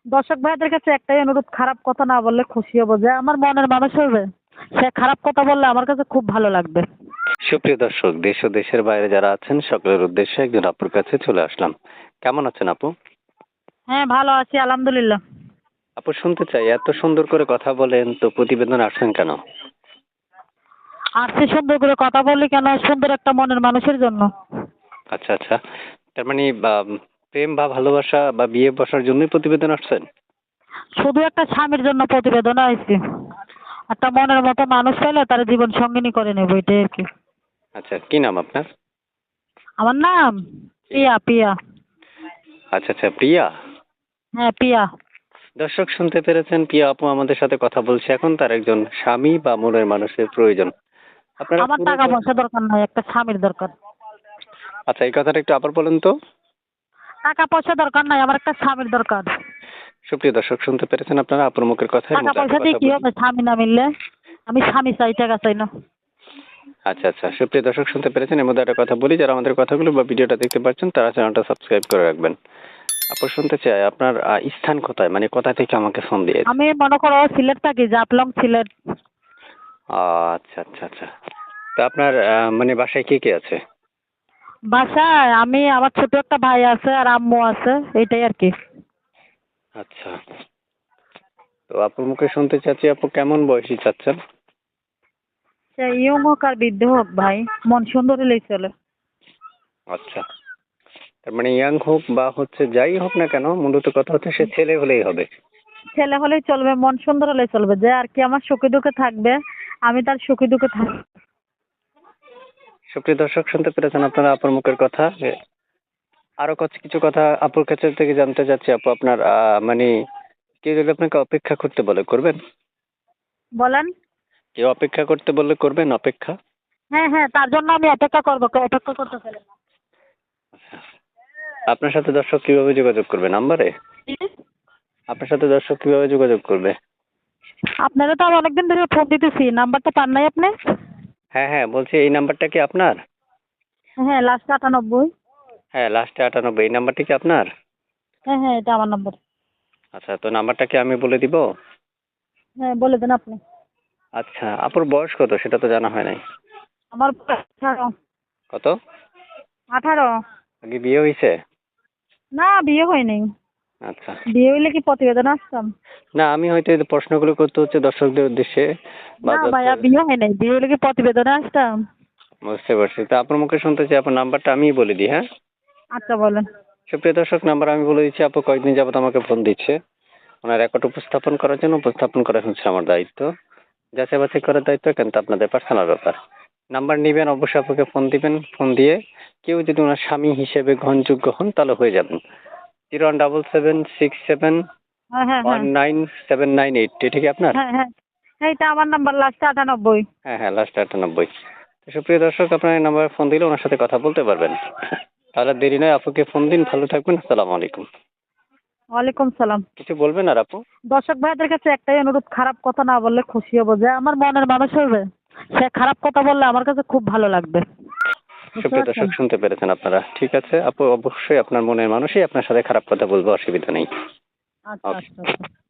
দর্শক ভাইদের কাছে একটাই অনুরোধ, খারাপ কথা না বললে খুশি হব। যে আমার মনের মানুষ হবে সে খারাপ কথা বললে আমার কাছে খুব ভালো লাগবে। সুপ্রিয় দর্শক, দেশ ও দেশের বাইরে যারা আছেন সকলের উদ্দেশ্যে একজন আপুর কাছে চলে আসলাম। কেমন আছেন আপু? হ্যাঁ, ভালো আছি আলহামদুলিল্লাহ। আপু, শুনতে চাই, এত সুন্দর করে কথা বলেন তো প্রতিবেদন আসছেন কেন? আর সে সুন্দর করে কথা বললি কেন? সুন্দর একটা মনের মানুষের জন্য। আচ্ছা আচ্ছা, তার মানে প্রেম বা ভালোবাসা বা বিয়ে বসার জন্যই প্রতিবেদন আসছেন? শুধু একটা স্বামীর জন্য প্রতিবেদন আইছি। একটা মনের মতো মানুষ পেলে তার জীবন সঙ্গিনী করে নেবো, এটাই আর কি। আচ্ছা, কি নাম আপনার? আমার নাম পিয়া। পিয়া। আচ্ছা আচ্ছা, প্রিয়া। হ্যাঁ, পিয়া। দর্শক শুনতে পেরেছেন, প্রিয়া আপু আমাদের সাথে কথা বলছে। এখন তার একজন স্বামী বা মনের মানুষের প্রয়োজন। আপনারা আমার পুরো টাকা পয়সা দরকার নাই, একটা স্বামীর দরকার। আচ্ছা, এই কথাটা একটু আবার বলেন তো। টাকা পয়সা দরকার নাই, আমার একটা স্বামীর দরকার। সুপ্রিয় দর্শক শুনতে পেরেছেন আপনারা আপুর মুখের কথা। এর টাকা মধ্যে একটা পয়সা দিয়ে কথা কি বলি। হবে স্বামী না মিললে? আমি স্বামী চাই, টাকা চাই না। আচ্ছা আচ্ছা, সুপ্রিয় দর্শক শুনতে পেরেছেন। এর মধ্যে একটা কথা বলি, যারা আমাদের কথাগুলো বা ভিডিওটা দেখতে পাচ্ছেন তারা চ্যানেলটা সাবস্ক্রাইব করে রাখবেন। আপু, শুনতে চাই আপনার স্থান কোথায়, মানে কোথা থেকে আমাকে ফোন দিয়েছে? আমি মনে করো সিলেট থাকি, জাফলং সিলেট। আচ্ছা আচ্ছা আচ্ছা, তা আপনার মানে বাসায় কে কে আছে? বাসায় আমি, আমার ছোট একটা ভাই আছে আর আম্মু আছে, এটাই আর কি। আচ্ছা, তো আপুর মুখে শুনতে চাচ্ছি, আপু কেমন বয়সী চাচ্ছেন? সে ইয়ং হোক আর বৃদ্ধ হোক ভাই, মন সুন্দর হলেই চলে। আচ্ছা, তার মানে ইয়াং হোক বা হচ্ছে যাই হোক না কেন, মূলত কথা হচ্ছে সে ছেলে হলেই হবে। ছেলে হলেই চলবে, মন সুন্দর হলেই চলবে, যে আর কি আমার সুখে দুঃখে থাকবে, আমি তার সুখে দুঃখে থাকবো। সুপ্রিয় দর্শক শুনতে পেরেছেন আপনারা আপুর মুখের কথা। আরো কিছু কথা আপুর কাছে থেকে জানতে চাচ্ছি। আপু, আপনার মানে কেউ যদি আপনাকে অপেক্ষা করতে বলে, করবেন? বলেন। কেউ অপেক্ষা করতে বললে করবেন অপেক্ষা? হ্যাঁ হ্যাঁ, তার জন্য আমি অপেক্ষা করবো, কেউ অপেক্ষা করতে পারে না। আপনার সাথে দর্শক কিভাবে যোগাযোগ করবে? নাম্বারে? আপনার সাথে দর্শক কিভাবে যোগাযোগ করবে? আপনারা তো আমি অনেকদিন ধরে ফোন দিতেছি, নাম্বারটা পান নাই আপনি? হ্যাঁ হ্যাঁ, বলছি এই নাম্বারটা কি আপনার? হ্যাঁ, লাস্ট 98। হ্যাঁ, লাস্টে 98, এই নাম্বারটি কি আপনার? হ্যাঁ হ্যাঁ, এটা আমার নাম্বার। আচ্ছা, তো নাম্বারটা কি আমি বলে দিব? হ্যাঁ, বলে দেন আপনি। আচ্ছা, আপুর বয়স কত সেটা তো জানা হয় নাই। আমার বয়স 18। কত? 18। আগে বিয়ে হয়েছে? না, বিয়ে হয়নি। আচ্ছা, বিয়ে হইলে কি প্রতিবেদন আসতাম? না আমি হয়তো এই প্রশ্নগুলো করতে হচ্ছে দর্শকদের উদ্দেশ্যে বা না ভাইয়া, যাতে- বিয়ে হয় নাই, বিয়ে হইলে কি প্রতিবেদনে আসতাম? বুঝতে পারছি, তা আপনার মুখে শুনতে চাই, আপনার নাম্বারটা আমিই বলে দিই, হ্যাঁ? আচ্ছা বলেন। সুপ্রিয় দর্শক, নাম্বার আমি বলে দিচ্ছি। আপু কয়েকদিন যাবত আমাকে ফোন দিচ্ছে। ওনার রেকর্ড উপস্থাপন করার জন্য, উপস্থাপন করা হচ্ছে আমার দায়িত্ব। যাচাই বাছাই করার দায়িত্ব কিন্তু আপনাদের পার্সোনাল ব্যাপার। নাম্বার নিবেন, অবশ্যই আপুকে ফোন দিবেন। ফোন দিয়ে কেউ যদি ওনার স্বামী হিসেবে গ্রহণযোগ্য হন তাহলে হয়ে যাবেন। 017767 হ্যাঁ হ্যাঁ হ্যাঁ 19798, এটা কি আপনার? হ্যাঁ হ্যাঁ, এইটা আমার নাম্বার, লাস্টে 98। হ্যাঁ হ্যাঁ, লাস্ট 98। সুপ্রিয় দর্শক, আপনার এই নাম্বারে ফোন দিলে ওনার সাথে কথা বলতে পারবেন। তাহলে দেরি নয়, আপুকে ফোন দিন। ভালো থাকবেন, আসসালামু আলাইকুম। ওয়ালাইকুম সালাম। কিছু বলবেন আর আপু? দর্শক ভাইদের কাছে একটাই অনুরোধ, খারাপ কথা না বললে খুশি হব। যে আমার মনের মানুষ হবে সে খারাপ কথা বললে আমার কাছে খুব ভালো লাগবে। বুঝতে সুপ্রিয় পারছেন? দর্শক শুনতে পেরেছেন আপনারা। ঠিক আছে আপু, অবশ্যই আপনার মনের মানুষই আপনার সাথে খারাপ কথা বলবো, অসুবিধা নেই। আচ্ছা ওকে। আচ্ছা আচ্ছা।